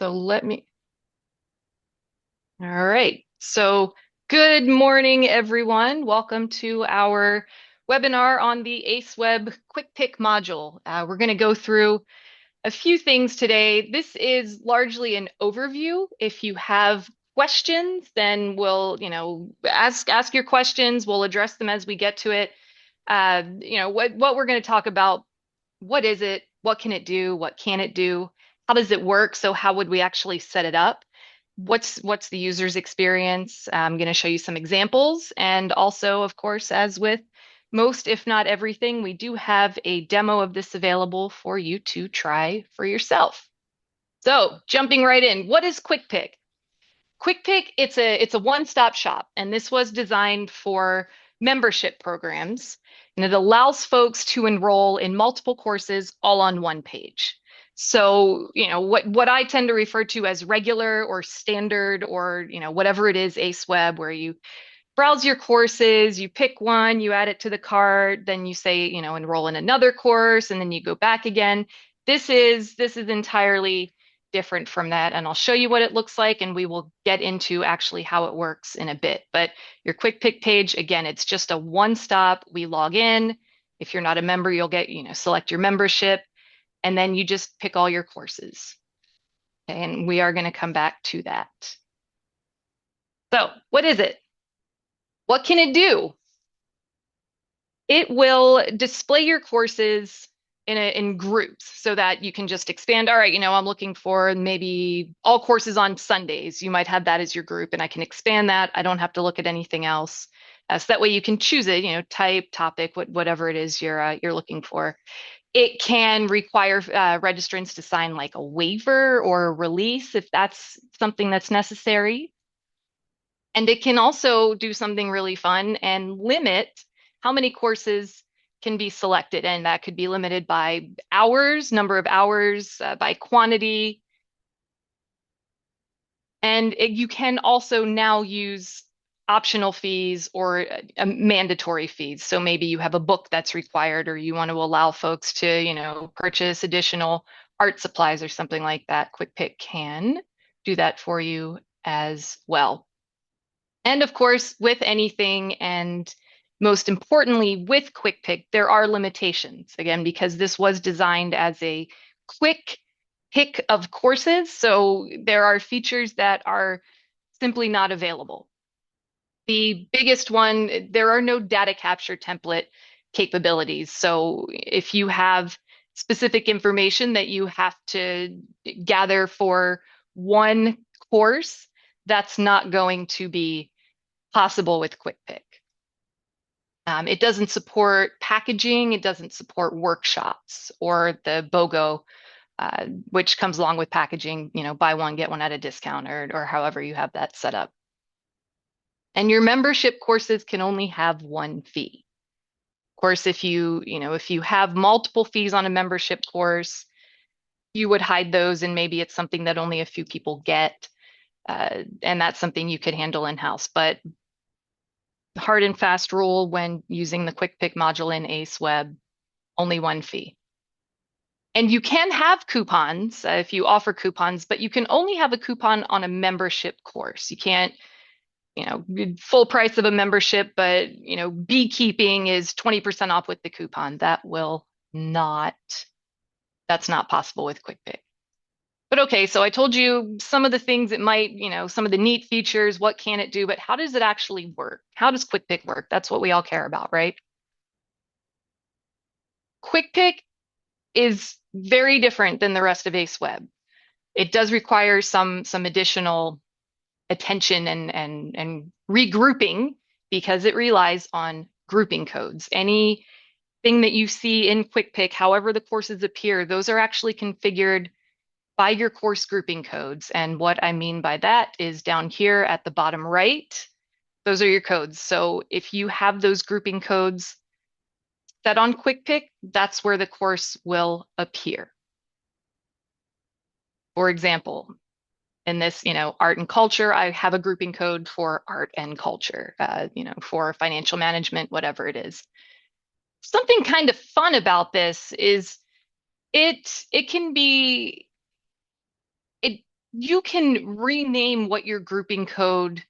So let me, all right. So good morning, everyone. Welcome to our webinar on the AceWeb Quick Pick module. We're going to go through a few things today. This is largely an overview. If you have questions, then we'll, ask your questions. We'll address them as we get to it. What we're going to talk about, what is it? What can it do? What can it do? How does it work? So how would we actually set it up? What's the user's experience? I'm going to show you some examples. And also, of course, as with most, if not everything, we do have a demo of this available for you to try for yourself. So jumping right in, what is Quick Pick? Quick Pick, it's a one-stop shop, and this was designed for membership programs, and it allows folks to enroll in multiple courses all on one page. So, what I tend to refer to as regular or standard or, whatever it is, AceWeb, where you browse your courses, you pick one, you add it to the cart, then you say, enroll in another course, and then you go back again. This is entirely different from that, and I'll show you what it looks like, and we will get into actually how it works in a bit. But your quick pick page, again, it's just a one stop. We log in. If you're not a member, you'll get, select your membership, and then you just pick all your courses. Okay, and we are going to come back to that. So, what is it? What can it do? It will display your courses in groups so that you can just expand. All right, I'm looking for maybe all courses on Sundays. You might have that as your group, and I can expand that. I don't have to look at anything else. So that way you can choose it, type, topic, whatever it is you're looking for. It can require registrants to sign like a waiver or a release if that's something that's necessary. And it can also do something really fun and limit how many courses can be selected. And that could be limited by hours, number of hours, by quantity. And you can also now use optional fees or mandatory fees. So maybe you have a book that's required, or you want to allow folks to, purchase additional art supplies or something like that. Quick Pick can do that for you as well. And of course, with anything, and most importantly, with Quick Pick, there are limitations. Again, because this was designed as a quick pick of courses, so there are features that are simply not available. The biggest one, there are no data capture template capabilities. So if you have specific information that you have to gather for one course, that's not going to be possible with Quick Pick. It doesn't support packaging. It doesn't support workshops or the BOGO, which comes along with packaging, buy one, get one at a discount, or however you have that set up. And your membership courses can only have one fee. Of course, if you have multiple fees on a membership course, you would hide those, and maybe it's something that only a few people get, and that's something you could handle in-house. But hard and fast rule when using the Quick Pick module in AceWeb, only one fee. And you can have coupons if you offer coupons, but you can only have a coupon on a membership course. You can't, full price of a membership, but, beekeeping is 20% off with the coupon. That's not possible with Quick Pick. But okay, so I told you some of the things it might, some of the neat features, what can it do, but how does it actually work? How does Quick Pick work? That's what we all care about, right? Quick Pick is very different than the rest of AceWeb. It does require some additional attention and regrouping because it relies on grouping codes. Anything that you see in Quick Pick, however the courses appear, those are actually configured by your course grouping codes. And what I mean by that is down here at the bottom right, those are your codes. So if you have those grouping codes set on Quick Pick, that's where the course will appear. For example, in this, art and culture, I have a grouping code for art and culture, for financial management, whatever it is. Something kind of fun about this is it can be you can rename what your grouping code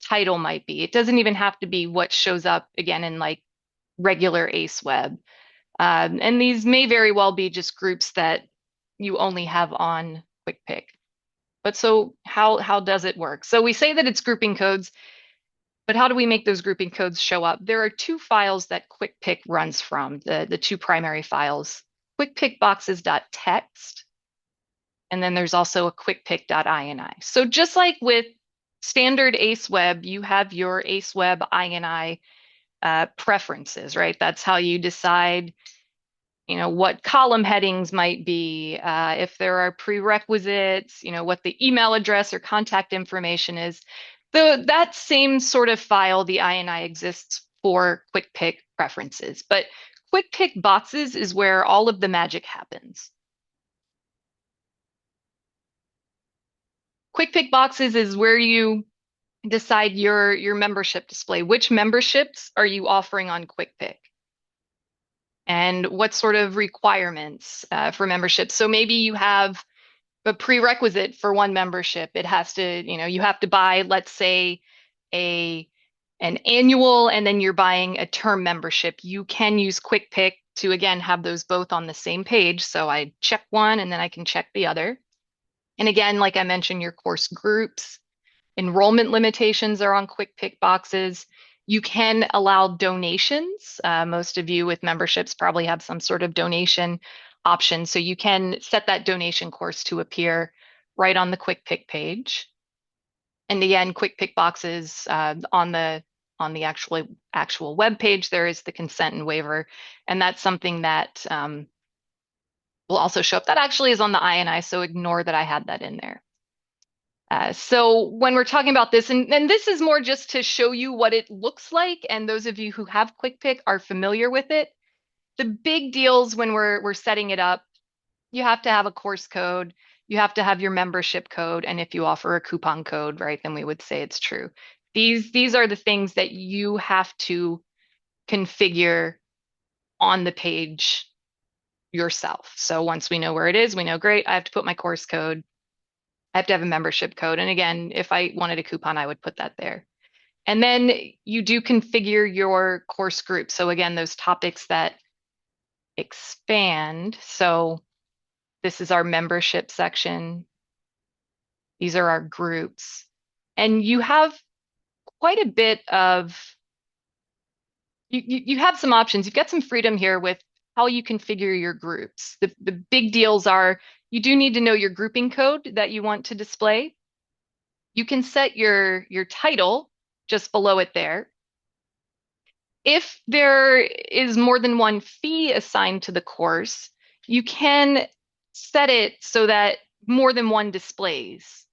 title might be. It doesn't even have to be what shows up again in like regular ACEware. And these may very well be just groups that you only have on Quick Pick. But so how does it work? So we say that it's grouping codes, but how do we make those grouping codes show up? There are two files that Quick Pick runs from, the two primary files, quickpickboxes.txt, and then there's also a quickpick.ini. So just like with standard AceWeb, you have your AceWeb INI preferences, right? That's how you decide, what column headings might be, if there are prerequisites, what the email address or contact information is. That same sort of file, the INI, exists for Quick Pick preferences, but Quick Pick boxes is where all of the magic happens. Quick Pick boxes is where you decide your membership display. Which memberships are you offering on Quick Pick? And what sort of requirements for membership? So maybe you have a prerequisite for one membership. It has to, you have to buy, let's say, a an annual, and then you're buying a term membership. You can use Quick Pick to again have those both on the same page. So I check one and then I can check the other. And again, like I mentioned, your course groups. Enrollment limitations are on Quick Pick boxes. You can allow donations. Most of you with memberships probably have some sort of donation option. So you can set that donation course to appear right on the Quick Pick page. And again, Quick Pick boxes on the actual web page, there is the consent and waiver. And that's something that will also show up. That actually is on the INI, so ignore that I had that in there. So when we're talking about this, and this is more just to show you what it looks like, and those of you who have Quick Pick are familiar with it. The big deals when we're setting it up, you have to have a course code, you have to have your membership code, and if you offer a coupon code, right, then we would say it's true. These are the things that you have to configure on the page yourself. So once we know where it is, we know, great, I have to put my course code. I have to have a membership code. And again, if I wanted a coupon, I would put that there. And then you do configure your course group. So again, those topics that expand. So this is our membership section. These are our groups. And you have quite a bit of, you have some options. You've got some freedom here with how you configure your groups. The big deals are you do need to know your grouping code that you want to display. You can set your title just below it there. If there is more than one fee assigned to the course, you can set it so that more than one displays.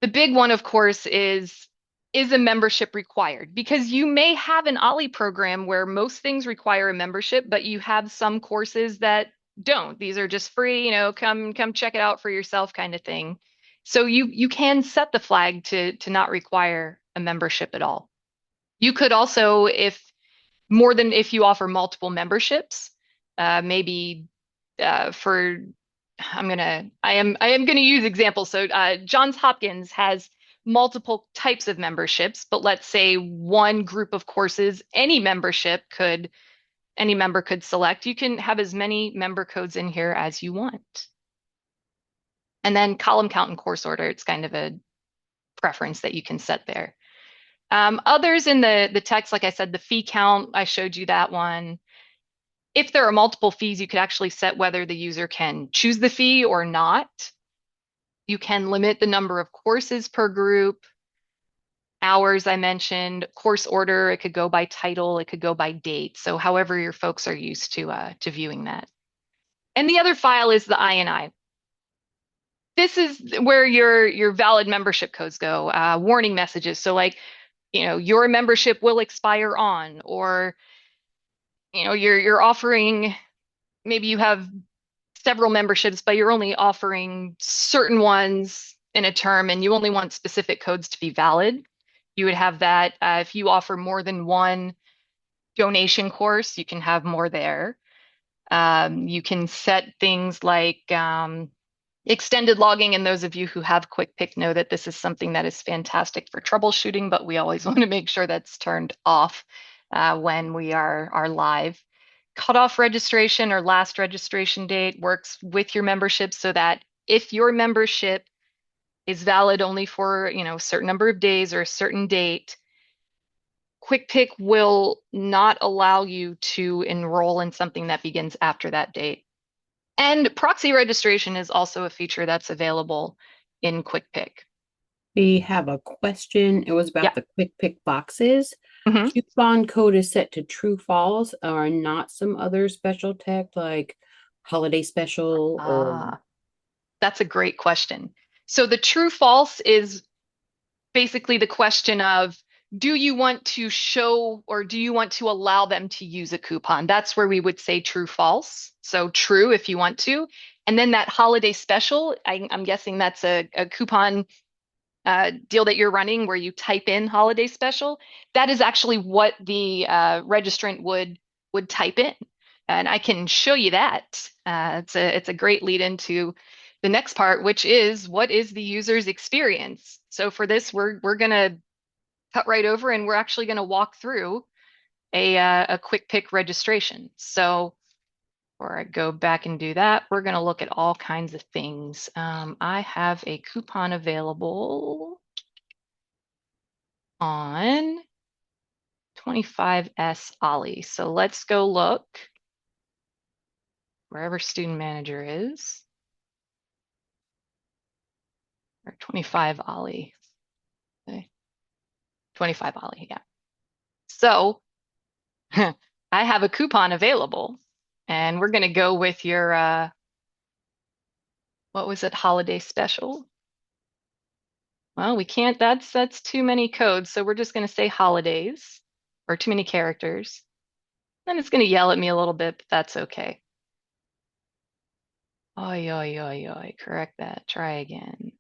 The big one, of course, is a membership required? Because you may have an OLLI program where most things require a membership, but you have some courses that don't. These are just free, come check it out for yourself kind of thing. So you can set the flag to not require a membership at all. You could also, if you offer multiple memberships, maybe for I am gonna use examples. So Johns Hopkins has multiple types of memberships, but let's say one group of courses, any member could select. You can have as many member codes in here as you want. And then column count and course order, it's kind of a preference that you can set there. Others in the text, like I said, the fee count, I showed you that one. If there are multiple fees, you could actually set whether the user can choose the fee or not. You can limit the number of courses per group. Hours, I mentioned. Course order, it could go by title, it could go by date. So however your folks are used to viewing that. And the other file is the INI. This is where your valid membership codes go, warning messages. So like, your membership will expire on, or you're offering, maybe you have several memberships, but you're only offering certain ones in a term and you only want specific codes to be valid. You would have that. If you offer more than one donation course, you can have more there. You can set things like Extended logging, and those of you who have Quick Pick know that this is something that is fantastic for troubleshooting, but we always want to make sure that's turned off when we are live. Cutoff registration or last registration date works with your membership so that if your membership is valid only for, a certain number of days or a certain date, Quick Pick will not allow you to enroll in something that begins after that date. And proxy registration is also a feature that's available in Quick Pick. We have a question. It was Yeah. about the quick pick boxes. Mhm. Coupon code is set to true false or not some other special tech like holiday special or Ah, that's a great question. So the true false is basically the question of, do you want to show or do you want to allow them to use a coupon? That's where we would say true false. So true if you want to. And then that holiday special, I'm guessing that's a coupon deal that you're running where you type in holiday special. That is actually what the registrant would type in. And I can show you that. It's a great lead into the next part, which is what is the user's experience? So for this, we're gonna cut right over and we're actually gonna walk through a quick pick registration. So before I go back and do that, we're gonna look at all kinds of things. I have a coupon available on 25S Ollie. So let's go look wherever student manager is, or 25 Ollie. Okay. 25 Ollie, yeah. So I have a coupon available, and we're going to go with your, what was it, holiday special? Well, we can't, that's too many codes, so we're just going to say holidays, or too many characters. Then it's going to yell at me a little bit, but that's okay. Oi, oi, oi, oi, correct that, try again,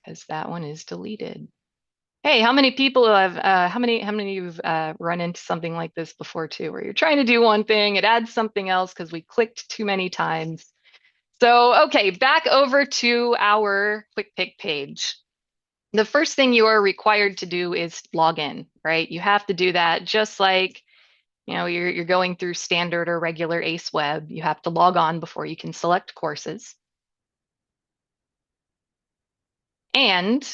because that one is deleted. Hey, how many people have how many of you've run into something like this before too, where you're trying to do one thing, it adds something else because we clicked too many times. So, okay, back over to our quick pick page. The first thing you are required to do is log in, right? You have to do that just like, you're going through standard or regular ACEware. You have to log on before you can select courses. And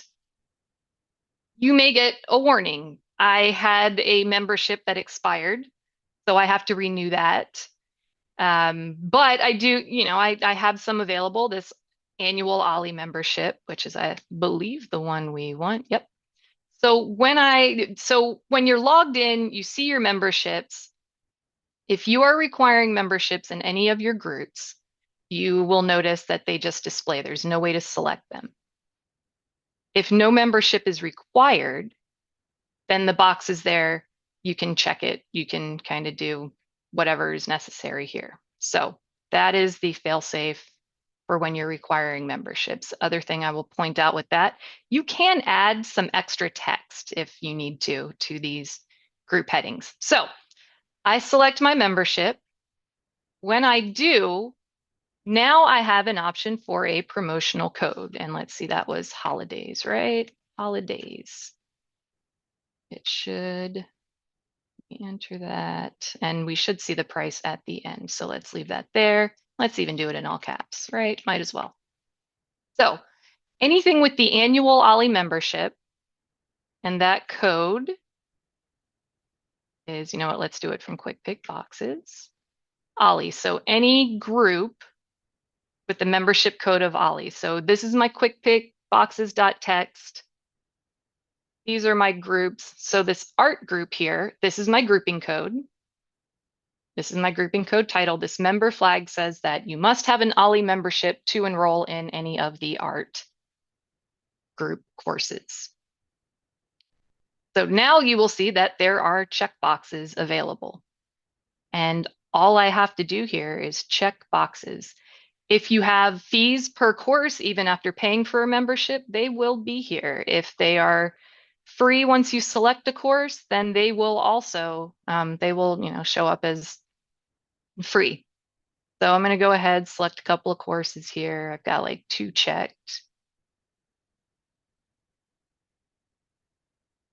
you may get a warning. I had a membership that expired, so I have to renew that. But I do, I have some available, this annual Ollie membership, which is, I believe, the one we want. Yep. So when you're logged in, you see your memberships. If you are requiring memberships in any of your groups, you will notice that they just display. There's no way to select them. If no membership is required, then the box is there. You can check it. You can kind of do whatever is necessary here. So that is the fail-safe for when you're requiring memberships. Other thing I will point out with that, you can add some extra text if you need to these group headings. So I select my membership. When I do, now I have an option for a promotional code. And let's see, that was holidays, right? Holidays. It should enter that, and we should see the price at the end. So let's leave that there. Let's even do it in all caps, right? Might as well. So anything with the annual Ollie membership, and that code is, you know what, let's do it from Quick Pick Boxes. Ollie. So any group with the membership code of Ollie. So this is my Quick Pick boxes.txt. These are my groups. So this art group here, this is my grouping code. This is my grouping code title. This member flag says that you must have an Ollie membership to enroll in any of the art group courses. So now you will see that there are checkboxes available. And all I have to do here is check boxes. If you have fees per course, even after paying for a membership, they will be here. If they are free once you select a course, then they will also, show up as free. So I'm going to go ahead, select a couple of courses here. I've got like 2 checked.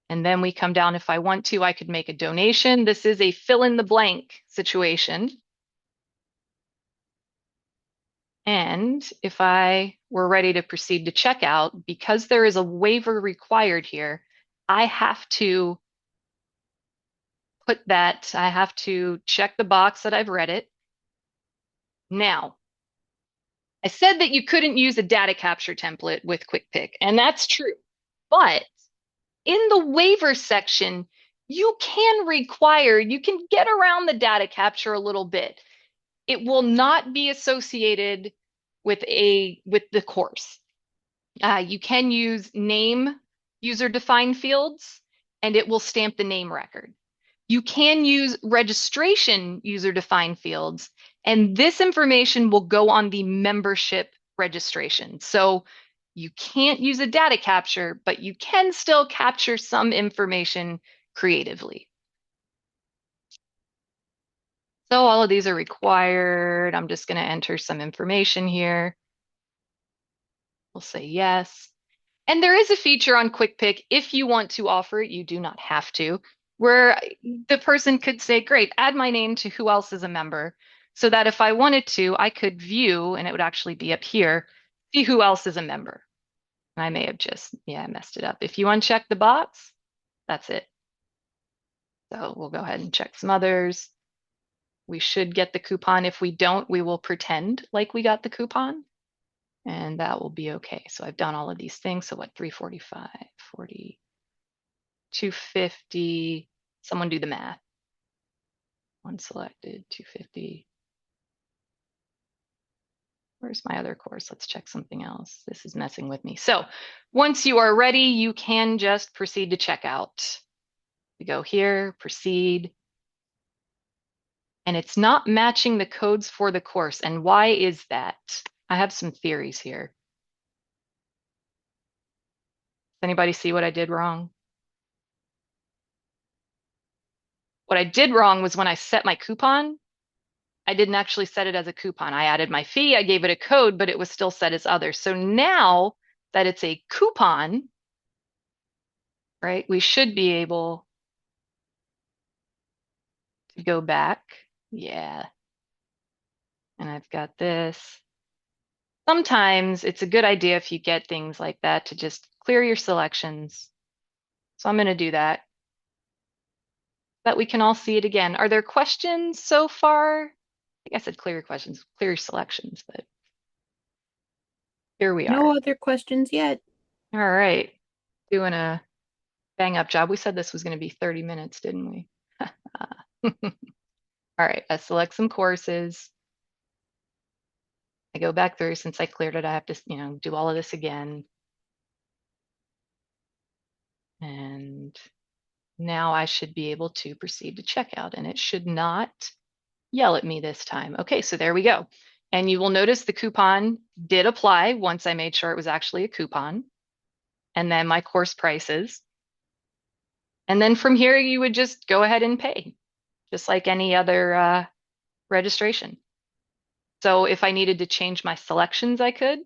And then we come down, if I want to, I could make a donation. This is a fill in the blank situation. And if I were ready to proceed to checkout, because there is a waiver required here, I have to I have to check the box that I've read it. Now, I said that you couldn't use a data capture template with Quick Pick, and that's true. But in the waiver section, you can get around the data capture a little bit. It will not be associated with the course. You can use name user-defined fields, and it will stamp the name record. You can use registration user-defined fields, and this information will go on the membership registration. So you can't use a data capture, but you can still capture some information creatively. So all of these are required. I'm just going to enter some information here. We'll say yes. And there is a feature on Quick Pick, if you want to offer it, you do not have to, where the person could say, great, add my name to who else is a member, so that if I wanted to, I could view, and it would actually be up here, see who else is a member. And I may have just, yeah, messed it up. If you uncheck the box, that's it. So we'll go ahead and check some others. We should get the coupon. If we don't, we will pretend like we got the coupon, and that will be okay. So I've done all of these things. So what, 345, 40, 250. Someone do the math. One selected, 250. Where's my other course? Let's check something else. This is messing with me. So once you are ready, you can just proceed to checkout. We go here, proceed. And it's not matching the codes for the course. And why is that? I have some theories here. Does anybody see what I did wrong? What I did wrong was when I set my coupon, I didn't actually set it as a coupon. I added my fee, I gave it a code, but it was still set as other. So now that it's a coupon, right, we should be able to go back. Yeah. And I've got this. Sometimes it's a good idea if you get things like that to just clear your selections. So I'm going to do that, but we can all see it again. Are there questions so far? I think I said clear your questions, clear your selections, but here we are. No other questions yet. All right. Doing a bang up job. We said this was going to be 30 minutes, didn't we? All right, I select some courses. I go back through. Since I cleared it, I have to, do all of this again. And now I should be able to proceed to checkout, and it should not yell at me this time. Okay, so there we go. And you will notice the coupon did apply once I made sure it was actually a coupon. And then my course prices. And then from here, you would just go ahead and pay, just like any other registration. So if I needed to change my selections, I could.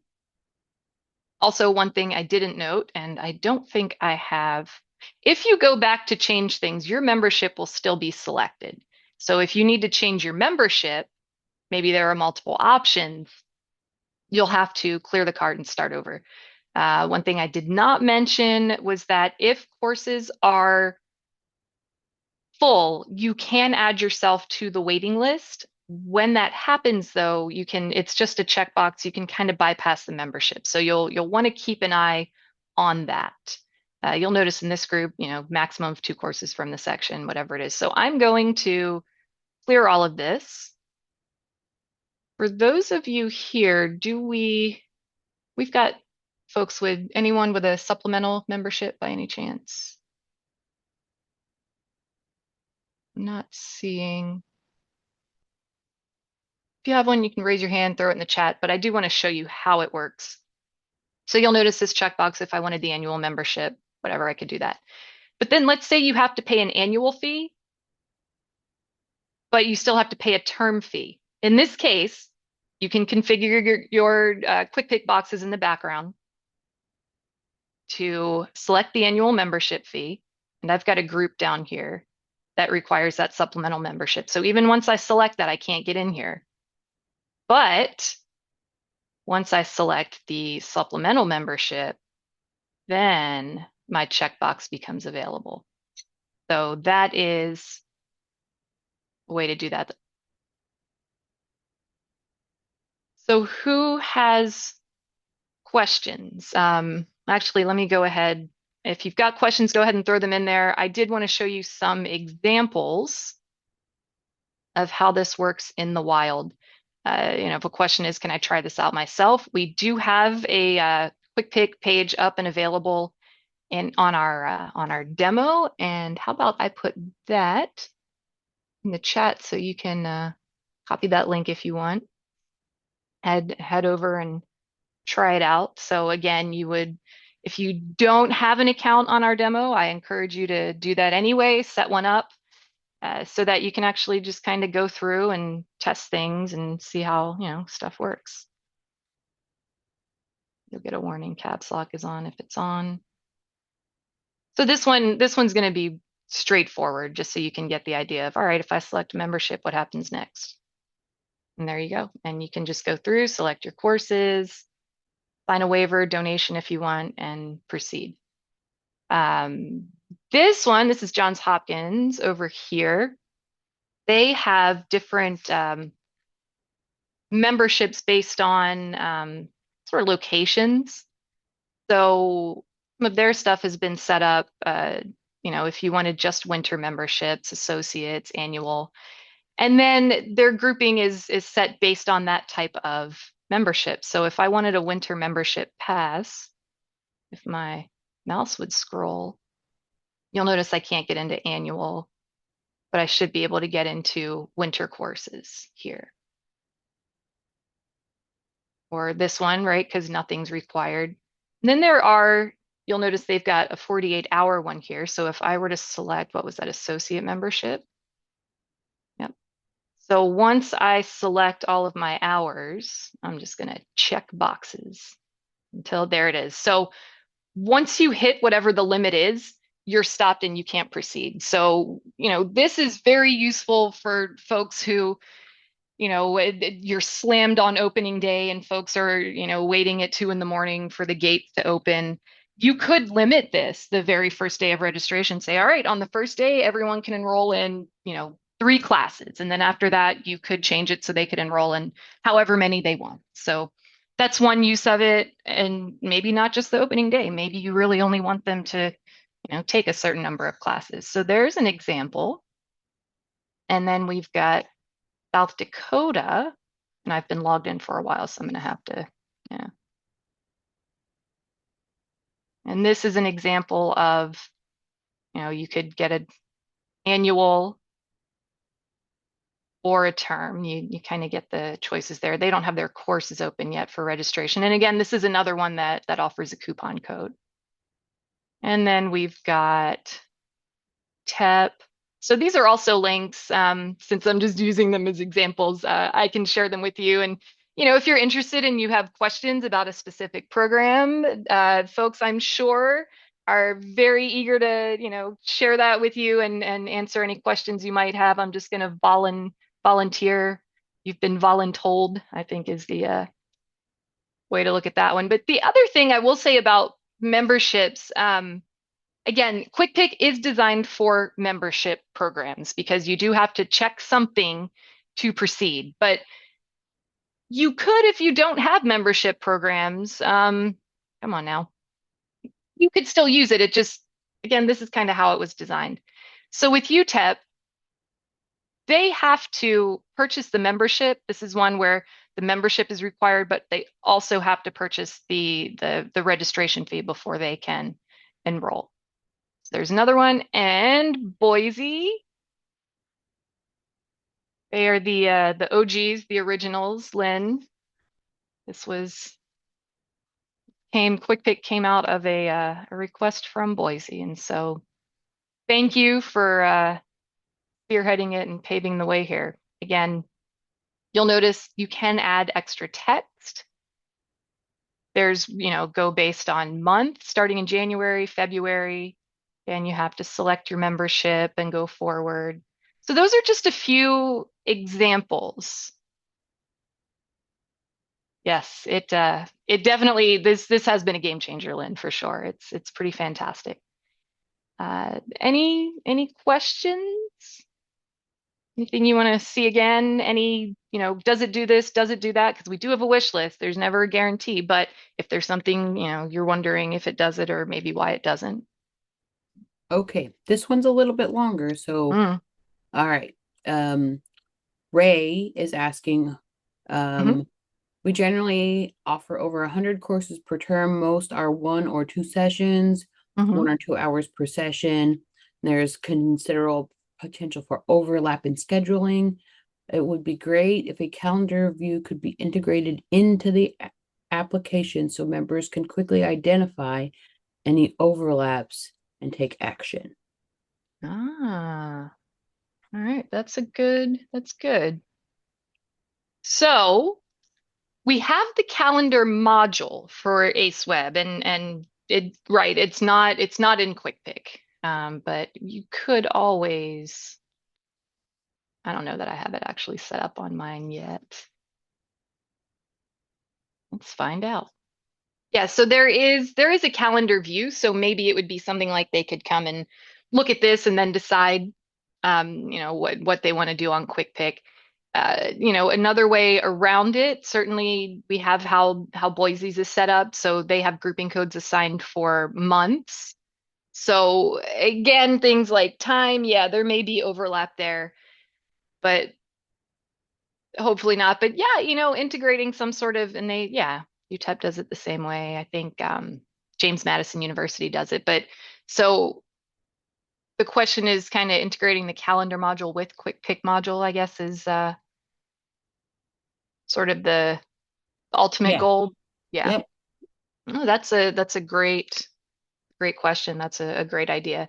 Also, one thing I didn't note, and I don't think I have, if you go back to change things, your membership will still be selected. So if you need to change your membership, maybe there are multiple options, you'll have to clear the card and start over. One thing I did not mention was that if courses are full, you can add yourself to the waiting list. When that happens, though, it's just a checkbox. You can kind of bypass the membership. So you'll want to keep an eye on that. You'll notice in this group, maximum of 2 courses from the section, whatever it is. So I'm going to clear all of this. For those of you here, we've got folks anyone with a supplemental membership by any chance? I'm not seeing. If you have one, you can raise your hand, throw it in the chat, but I do want to show you how it works. So you'll notice this checkbox, if I wanted the annual membership, whatever, I could do that. But then let's say you have to pay an annual fee, but you still have to pay a term fee. In this case, You can configure your quick pick boxes in the background to select the annual membership fee. And I've got a group down here that requires that supplemental membership. So even once I select that, I can't get in here. But once I select the supplemental membership, then my checkbox becomes available. So that is a way to do that. So who has questions? Actually, let me go ahead. If you've got questions, go ahead and throw them in there. I did want to show you some examples of how this works in the wild. If a question is, can I try this out myself? We do have a quick pick page up and available on our demo. And how about I put that in the chat so you can copy that link if you want. Head over and try it out. So again, if you don't have an account on our demo, I encourage you to do that anyway, set one up so that you can actually just kind of go through and test things and see how, stuff works. You'll get a warning caps lock is on if it's on. So this one's going to be straightforward, just so you can get the idea of, all right, if I select membership, what happens next? And there you go. And you can just go through, select your courses, sign a waiver, donation if you want, and proceed. Um, this is Johns Hopkins over here. They have different memberships based on sort of locations. So some of their stuff has been set up, if you wanted just winter memberships, associates, annual, and then their grouping is set based on that type of membership. So if I wanted a winter membership pass, if my mouse would scroll, you'll notice I can't get into annual, but I should be able to get into winter courses here. Or this one, right? Because nothing's required. And then you'll notice they've got a 48-hour one here. So if I were to select, what was that, associate membership? Yep. So once I select all of my hours, I'm just going to check boxes until there it is. So once you hit whatever the limit is, you're stopped and you can't proceed. So, this is very useful for folks who, you're slammed on opening day and folks are, waiting at 2 a.m. for the gates to open. You could limit this the very first day of registration, say, all right, on the first day, everyone can enroll in, 3 classes. And then after that, you could change it so they could enroll in however many they want. So that's one use of it. And maybe not just the opening day. Maybe you really only want them to, take a certain number of classes. So there's an example. And then we've got South Dakota, and I've been logged in for a while, so I'm going to have to, yeah. And this is an example of, you could get an annual or a term. You kind of get the choices there. They don't have their courses open yet for registration. And again, this is another one that offers a coupon code. And then we've got TEP. So these are also links. Since I'm just using them as examples, I can share them with you. And if you're interested and you have questions about a specific program, folks, I'm sure are very eager to share that with you and answer any questions you might have. I'm just going to volunteer. You've been voluntold, I think, is the way to look at that one. But the other thing I will say about memberships. Again, Quick Pick is designed for membership programs because you do have to check something to proceed. But you could, if you don't have membership programs, come on now, you could still use it. It just, again, this is kind of how it was designed. So with UTEP, they have to purchase the membership. This is one where the membership is required, but they also have to purchase the registration fee before they can enroll. There's another one, and Boise. They are the OGs, the originals. Lynn, this was Quick Pick came out of a request from Boise, and so thank you for spearheading it and paving the way here. Again, You'll notice you can add extra text. There's, go based on month, starting in January, February, and you have to select your membership and go forward. So those are just a few examples. Yes, it definitely this has been a game changer, Lynn, for sure. It's pretty fantastic. Any questions? Anything you want to see again? Does it do this? Does it do that? Because we do have a wish list. There's never a guarantee, but if there's something, you're wondering if it does it or maybe why it doesn't. Okay, this one's a little bit longer. So, Mm, all right. Um, Ray is asking, hmm um, we generally offer over 100 courses per term. Most are 1 or 2 sessions, hmm 1 or 2 hours per session. There's considerable potential for overlap in scheduling. It would be great if a calendar view could be integrated into the application so members can quickly identify any overlaps and take action. Ah, all right. That's good. So we have the calendar module for AceWeb and it's not in Quick Pick. But you could always, I don't know that I have it actually set up on mine yet. Let's find out. Yeah, so there is a calendar view, so maybe it would be something like they could come and look at this and then decide what they want to do on Quick Pick. Another way around it, certainly we have how Boise's is set up, so they have grouping codes assigned for months. So again, things like time, yeah, there may be overlap there, but hopefully not. But yeah, integrating some sort of, and UTEP does it the same way. I think James Madison University does it. But so the question is kind of integrating the calendar module with Quick Pick module, I guess, is sort of the ultimate Yeah. goal. Yeah. Yep. Oh, that's a great question. That's a great idea.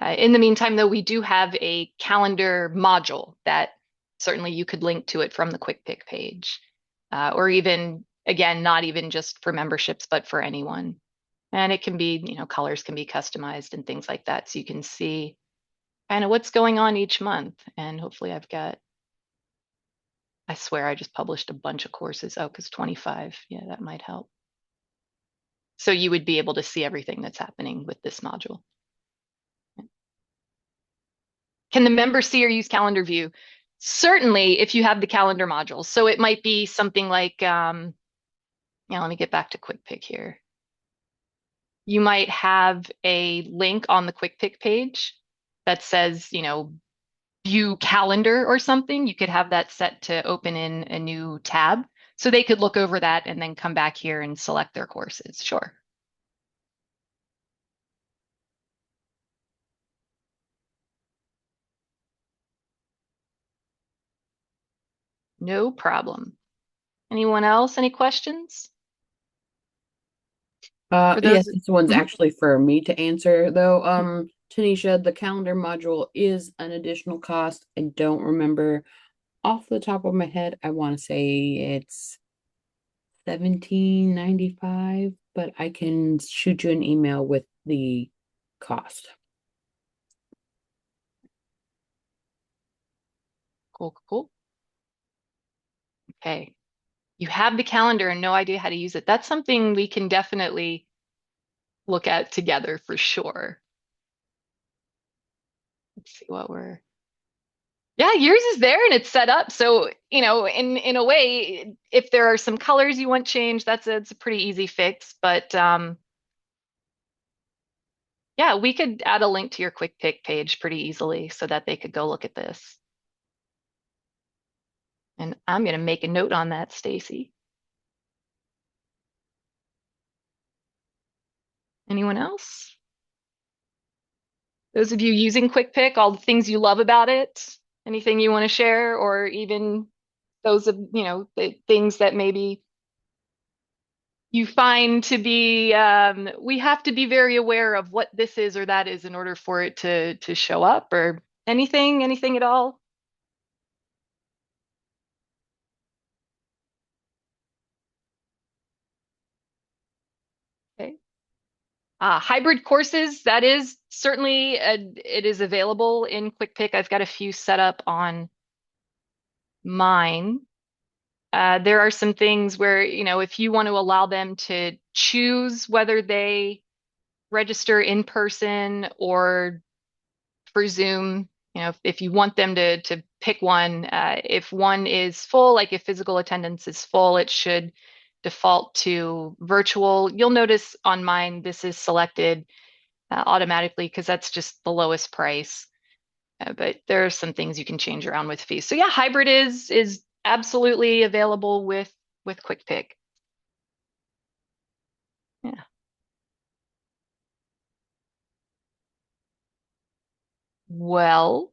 In the meantime, though, we do have a calendar module that certainly you could link to it from the Quick Pick page, or even, again, not even just for memberships, but for anyone. And it can be, colors can be customized and things like that. So you can see kind of what's going on each month. And hopefully I swear I just published a bunch of courses. Oh, because 25. Yeah, that might help. So you would be able to see everything that's happening with this module. Can the member see or use calendar view? Certainly, if you have the calendar module. So it might be something like, let me get back to Quick Pick here. You might have a link on the Quick Pick page that says, view calendar or something. You could have that set to open in a new tab. So they could look over that and then come back here and select their courses. Sure. No problem. Anyone else? Any questions? For Yes, those? this one's Mhm. actually for me to answer though. Tanisha, the calendar module is an additional cost. I don't remember off the top of my head. I want to say it's 17.95, but I can shoot you an email with the cost. Cool, cool. Okay. You have the calendar and no idea how to use it. That's something we can definitely look at together for sure. Let's see what we're. Yeah, yours is there and it's set up. So, in a way, if there are some colors you want changed, it's a pretty easy fix. But yeah, we could add a link to your quick pick page pretty easily so that they could go look at this. And I'm going to make a note on that, Stacy. Anyone else? Those of you using Quick Pick, all the things you love about it, anything you want to share, or even those of, the things that maybe you find to be, we have to be very aware of what this is or that is in order for it to show up, or anything at all. Hybrid courses, that is certainly it is available in Quick Pick. I've got a few set up on mine. There are some things where, if you want to allow them to choose whether they register in person or for Zoom, if you want them to pick one, if one is full, like if physical attendance is full, it should default to virtual. You'll notice on mine, this is selected automatically because that's just the lowest price. But there are some things you can change around with fees. So yeah, hybrid is absolutely available with Quick Pick. Yeah. Well,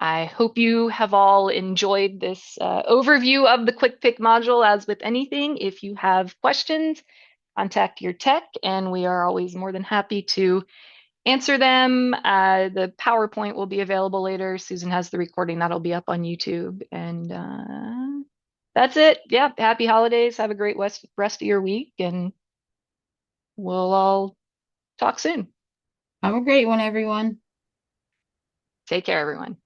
I hope you have all enjoyed this overview of the Quick Pick module. As with anything, if you have questions, contact your tech, and we are always more than happy to answer them. The PowerPoint will be available later. Susan has the recording that'll be up on YouTube. And that's it. Yeah, happy holidays. Have a great rest of your week, and we'll all talk soon. Have a great one, everyone. Take care, everyone.